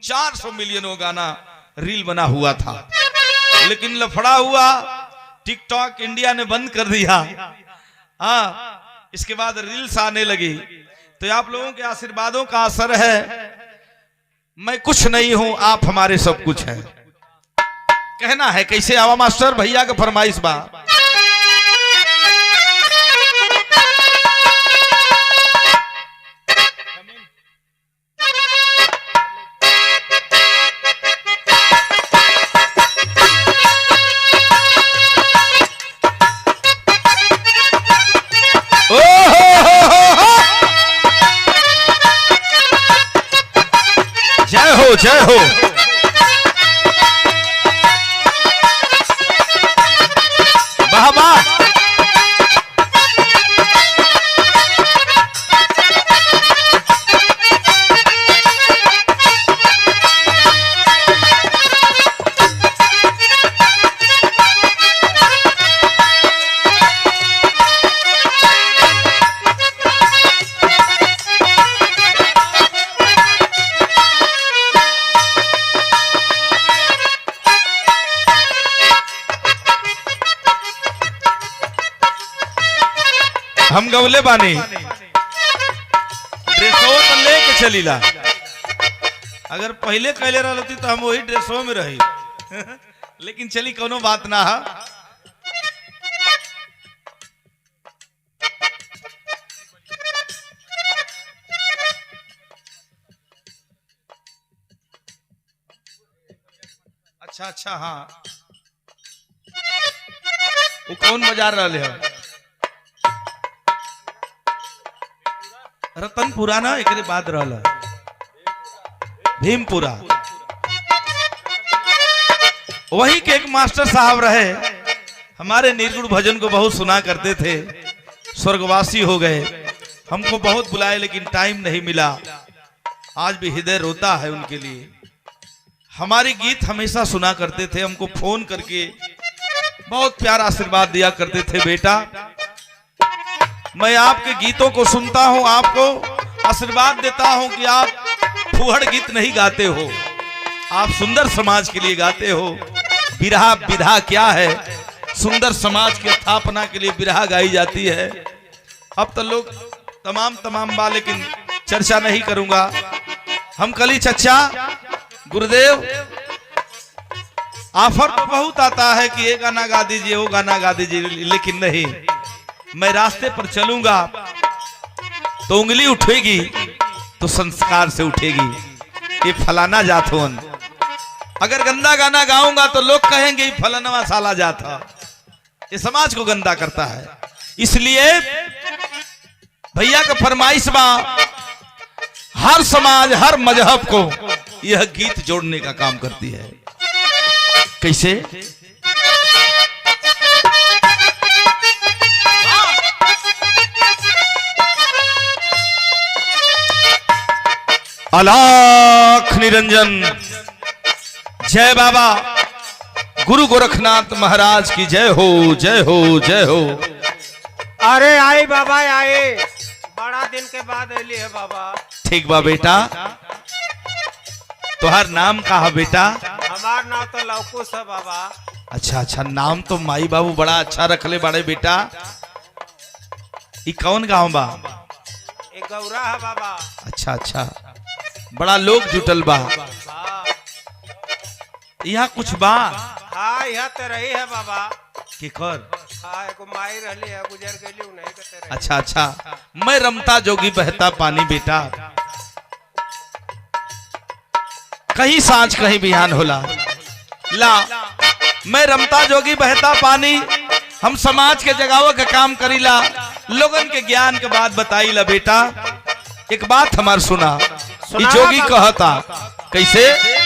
400 million वो गाना reel बना हुआ था, लेकिन लफड़ा हुआ, टिकटॉक इंडिया ने बंद कर दिया। हाँ, इसके बाद रील्स आने लगी। तो आप लोगों के आशीर्वादों का असर है। मैं कुछ नहीं हूं, आप हमारे सब कुछ हैं। कहना है कैसे आवा मास्टर भैया का फरमाइश बा। जय हो जय हो। वाह वाह। हम गवले बानी ड्रेसो तो लेके चलीला। अगर पहले कहले रहती तो हम वही ड्रेसो में रही लेकिन चली कोनो बात ना है। अच्छा अच्छा, हाँ वो कौन बाजार रहे है? रतनपुरा ना, एक बाद रहला भीमपुरा। वही के एक मास्टर साहब रहे, हमारे निर्गुण भजन को बहुत सुना करते थे, स्वर्गवासी हो गए। हमको बहुत बुलाए लेकिन टाइम नहीं मिला। आज भी हृदय रोता है उनके लिए। हमारी गीत हमेशा सुना करते थे, हमको फोन करके बहुत प्यार आशीर्वाद दिया करते थे। बेटा मैं आपके गीतों को सुनता हूं, आपको आशीर्वाद देता हूं कि आप फूहड़ गीत नहीं गाते हो, आप सुंदर समाज के लिए गाते हो। बिरहा विधा क्या है, सुंदर समाज की स्थापना के लिए बिरहा गाई जाती है। अब तो लोग तमाम बा, लेकिन चर्चा नहीं करूंगा। हम कली चच्चा गुरुदेव ऑफर तो बहुत आता है कि ये गाना गा दीजिए, वो गाना गा दीजिए, लेकिन नहीं, मैं रास्ते पर चलूंगा तो उंगली उठेगी तो संस्कार से उठेगी। ये फलाना जात हो। अगर गंदा गाना गाऊंगा तो लोग कहेंगे फलाना साला जात है। ये समाज को गंदा करता है। इसलिए भैया का फरमाइश बा, हर समाज हर मजहब को यह गीत जोड़ने का काम करती है। कैसे? अलाख निरंजन। जय बाबा गुरु गोरखनाथ महाराज की जय हो जय हो जय हो। अरे आए बाबा आए, बड़ा दिन के बाद अली है बाबा। ठीक बा बेटा, तुहार नाम का है बेटा? हमार नाम तो लवकुश है बाबा। अच्छा अच्छा, नाम तो माई बाबू बड़ा अच्छा रखले बड़े बेटा। ये कौन गाँव बा? एक गौरा है बाबा। अच्छा अच्छा, बड़ा लोग जुटल बा। यहाँ कुछ बा? हाँ यहाँ तो रही है बाबा। केकर? हाँ एको माई रहली है, गुजर गई नहीं करते रही। अच्छा अच्छा, मैं रमता जोगी बहता पानी बेटा। कहीं सांझ कहीं बिहान होला ला। मैं रमता जोगी बहता पानी, हम समाज के जगावे का काम करीला, लोगन के ज्ञान के बात बताई ला बेटा। एक बात हमार सुना, ये जोगी कहता कैसे?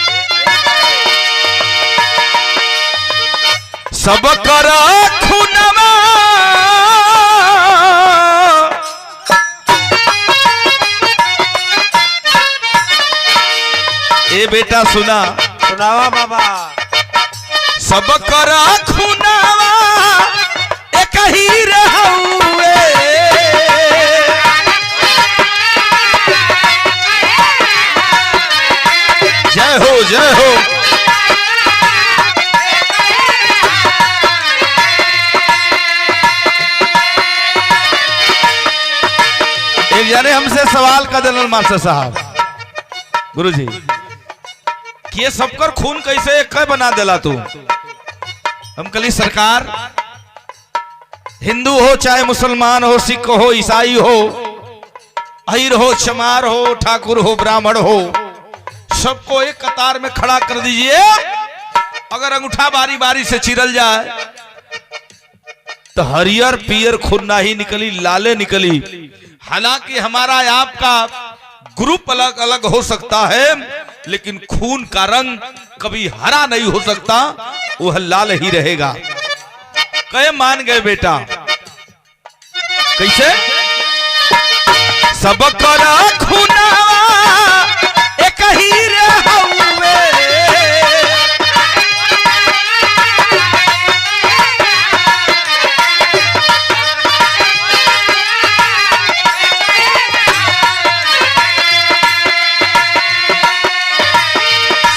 सब कर खुनवा ए बेटा सुना, सुनावा बाबा। सब कर खुनवा एक ही रहुए, जय जय हो जय हो। एक जाने हमसे सवाल का दिलन मास्टर साहब, गुरुजी कि ये सबकर खून कैसे एक बना देला तू? हम कली सरकार, हिंदू हो चाहे मुसलमान हो, सिख हो ईसाई हो, अहिर हो चमार हो, ठाकुर हो ब्राह्मण हो, सबको एक कतार में खड़ा कर दीजिए। अगर अंगूठा बारी बारी से चिरल जाए तो हरियर पियर खून ना ही निकली, लाले निकली। हालांकि हमारा आपका ग्रुप अलग अलग हो सकता है, लेकिन खून का रंग कभी हरा नहीं हो सकता, वह लाल ही रहेगा। कहे मान गए बेटा, कैसे? सब करा खूनावा एक ही रहउए,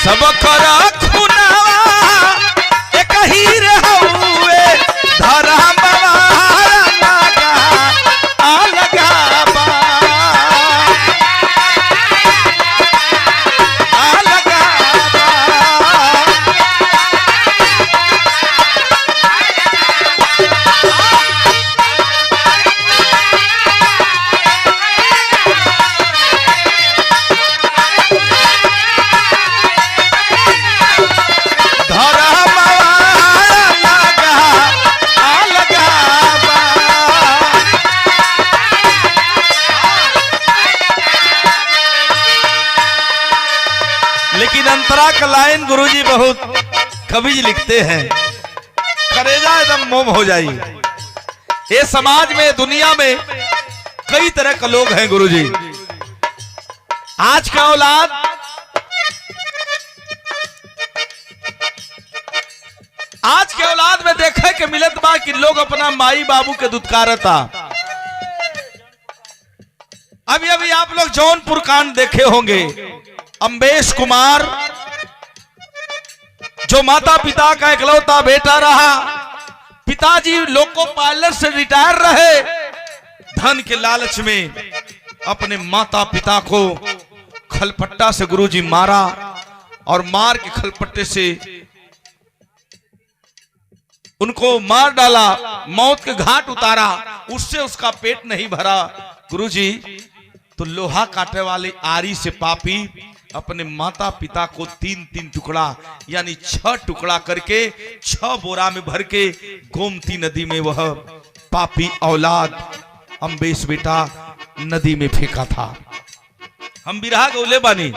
सब करा खूनावा एक ही रहउए, धर्म अंतरा का लाइन गुरुजी बहुत कवि लिखते हैं, करेजा एकदम मोम हो जाई। ये समाज में दुनिया में कई तरह के लोग हैं गुरुजी। आज का औलाद में देखे के मिलत बा कि लोग अपना माई बाबू के दुत्कारता। अभी अभी आप लोग जौनपुर कांड देखे होंगे, अम्बेश कुमार जो माता पिता का इकलौता बेटा रहा, पिताजी लोको पायलट से रिटायर रहे, धन के लालच में अपने माता पिता को खलपट्टा से गुरुजी मारा और मार के खलपट्टे से उनको मार डाला, मौत के घाट उतारा। उससे उसका पेट नहीं भरा गुरुजी, तो लोहा काटे वाले आरी से पापी अपने माता पिता को 3-3 टुकड़ा यानी 6 टुकड़ा करके 6 बोरा में भर के गोमती नदी में वह पापी औलाद अम्बेश बेटा नदी में फेंका था। हम बिरहा गौले बानी,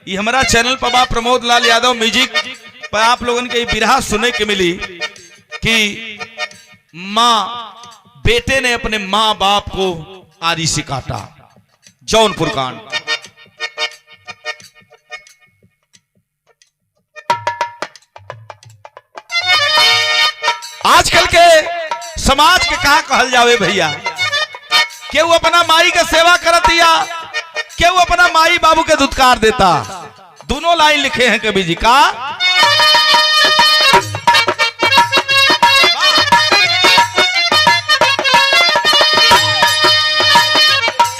ये हमारा चैनल पर बा प्रमोद लाल यादव म्यूजिक पर आप लोगों के बिरहा सुने के मिली कि माँ बेटे ने अपने माँ बाप को आरी से काटा, जौनपुर कांड। आजकल के समाज के कहा कहल जावे भैया, केहू अपना माई के सेवा करतिया, केहू अपना माई बाबू के दुत्कार देता। दोनों लाइन लिखे हैं कवि जी का,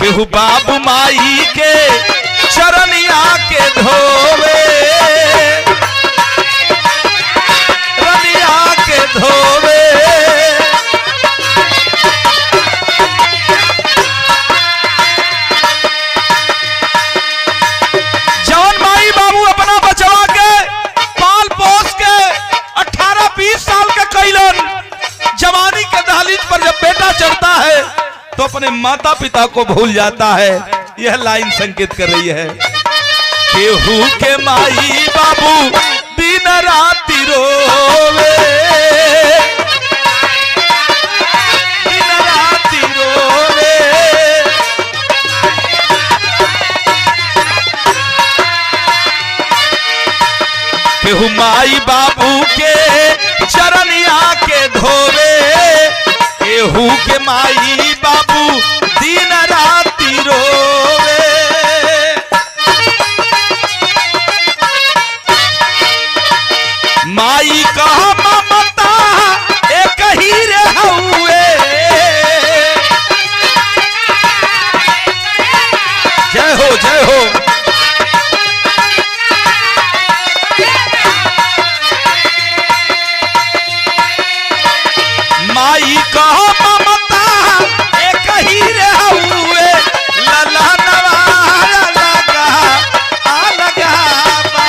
केहू बाबू माई के चरनिया के धोवे, रनिया के धोवे, जौन माई बाबू अपना बचवा के पाल पोस के 18-20 साल के कैलन, जवानी के दहलीज पर जब बेटा चढ़ता है तो अपने माता पिता को भूल जाता है। यह लाइन संकेत कर रही है, केहू के माई बाबू दिन राति रोवे, दिन राति रोवे, केहू माई बाबू के चरनिया के धोवे, केहू के माई बाबू दिन राति रोवे। माई का ममता एक ही रे हुए। जय हो जय हो। माई का ममता एक ही रे हुए। लला नवारा लगा आ लगा बा।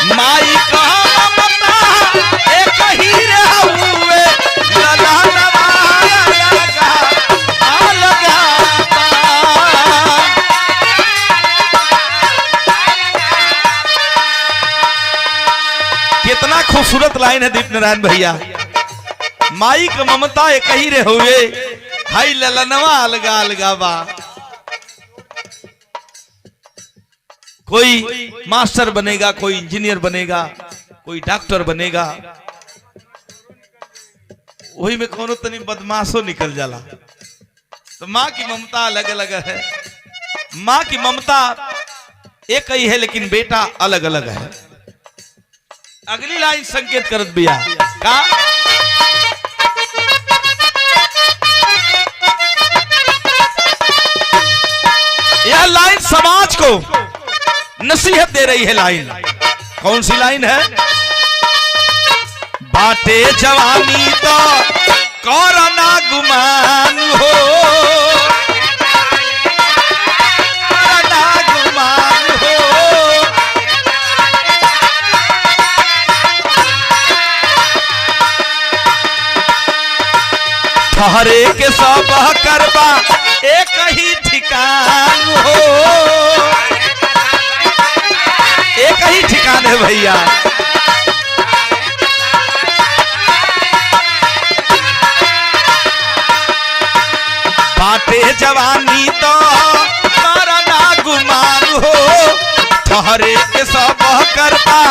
माई का ममता एक ही रे हुए। लला नवारा लगा आ लगा बा। कितना खूबसूरत लाइन है दीप नारायण भैया। माई का ममता एक ही रे हुए। हाई ललनवा अलगा अलगा बा। कोई मास्टर बनेगा, कोई इंजीनियर बनेगा, कोई डॉक्टर बनेगा, वही में कोनो तनी बदमाशो निकल जाला। तो माँ की ममता अलग अलग है। माँ की ममता एक ही है लेकिन बेटा अलग अलग है। अगली लाइन संकेत करत बिया का यह लाइन समाज को नसीहत दे रही है। लाइन कौन सी लाइन है? बाटे जवानी तो कोरोना गुमान हो। कोरोना गुमान हो। ठहरे के सब करबा एक ही ठिकान हो। एक ही ठिकान है भैया। बाटे जवानी तो कोरोना गुमान हो। ठहरे के सब करबा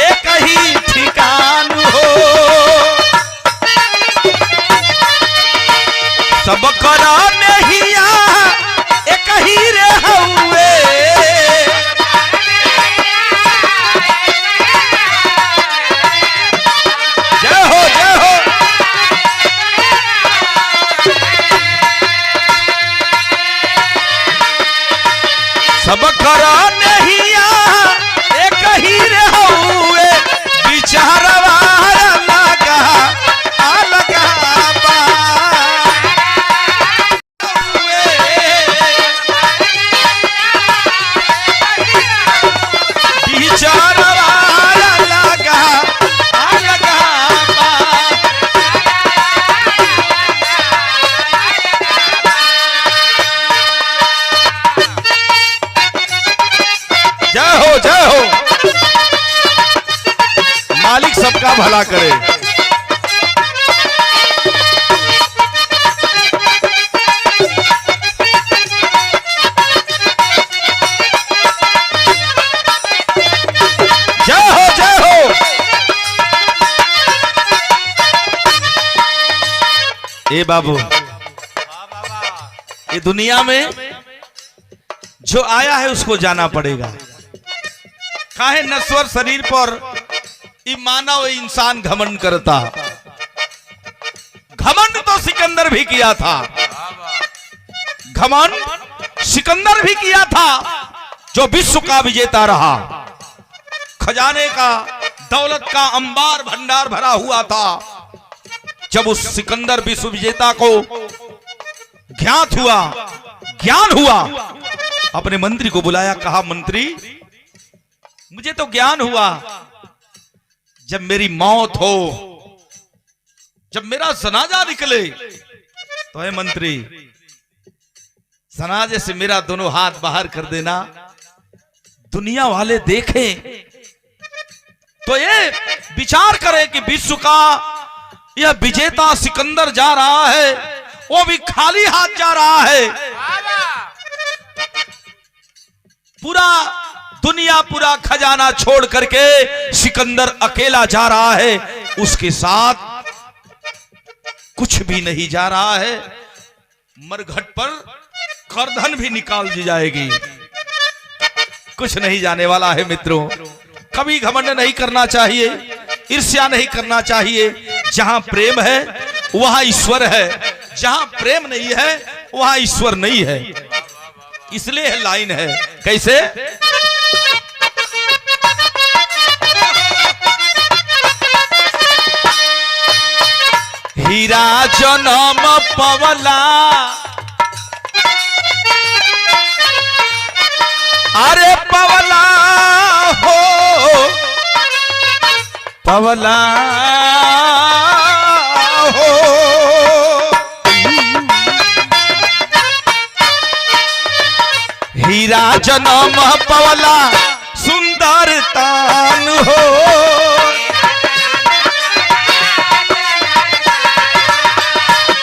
एक ही ठिकान हो। सब करा नहिया एक ही रे हुए। जय हो जय हो। सब करा नहिया एक ही रे हुए। बिचारवा लगा आ लगा बा। जय हो। मालिक सबका भला करे। जय हो जय हो। ए बाबू, ये दुनिया में जो आया है उसको जाना पड़ेगा। काहे नश्वर शरीर पर मानव इंसान घमंड करता। घमंड तो सिकंदर भी किया था। घमंड सिकंदर भी किया था जो विश्व का विजेता रहा। खजाने का दौलत का अंबार भंडार भरा हुआ था। जब उस सिकंदर विश्व विजेता को ज्ञान हुआ, अपने मंत्री को बुलाया, कहा मंत्री मुझे तो ज्ञान हुआ जब मेरी मौत हो, जब मेरा जनाजा निकले तो है मंत्री जनाजे से मेरा दोनों हाथ बाहर कर देना, दुनिया वाले देखें तो ये विचार करें कि विश्व का यह विजेता सिकंदर जा रहा है, वो भी खाली हाथ जा रहा है। पूरा दुनिया पूरा खजाना छोड़ करके सिकंदर अकेला जा रहा है, उसके साथ कुछ भी नहीं जा रहा है। मरघट पर करधन भी निकाल दी जाएगी, कुछ नहीं जाने वाला है मित्रों। कभी घमंड नहीं करना चाहिए, ईर्ष्या नहीं करना चाहिए। जहां प्रेम है वहां ईश्वर है, जहां प्रेम नहीं है वहां ईश्वर नहीं है। इसलिए लाइन है कैसे, हीरा जनम पवला, अरे पवला हो पवला हो, हीरा जनम पवला सुंदर तान हो।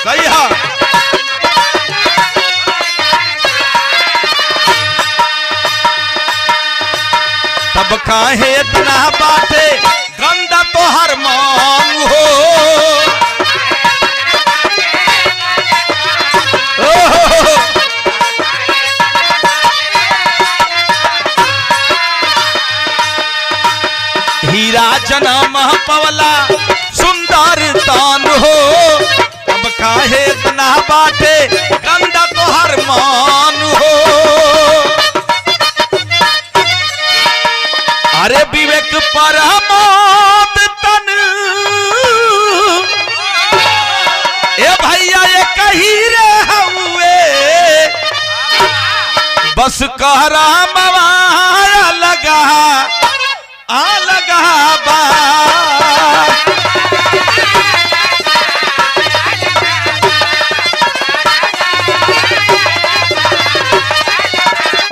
सही है। तब काहे इतना बाटे गंदा तो हर मान हो, हीरा जनम पवला सुंदर तान हो। तब काहे इतना बाटे गंदा तो हर मान हो। अरे विवेक परमोद तन, ए भैया ये कही रे हुए, बस कहरा मवाया लगा आ लगा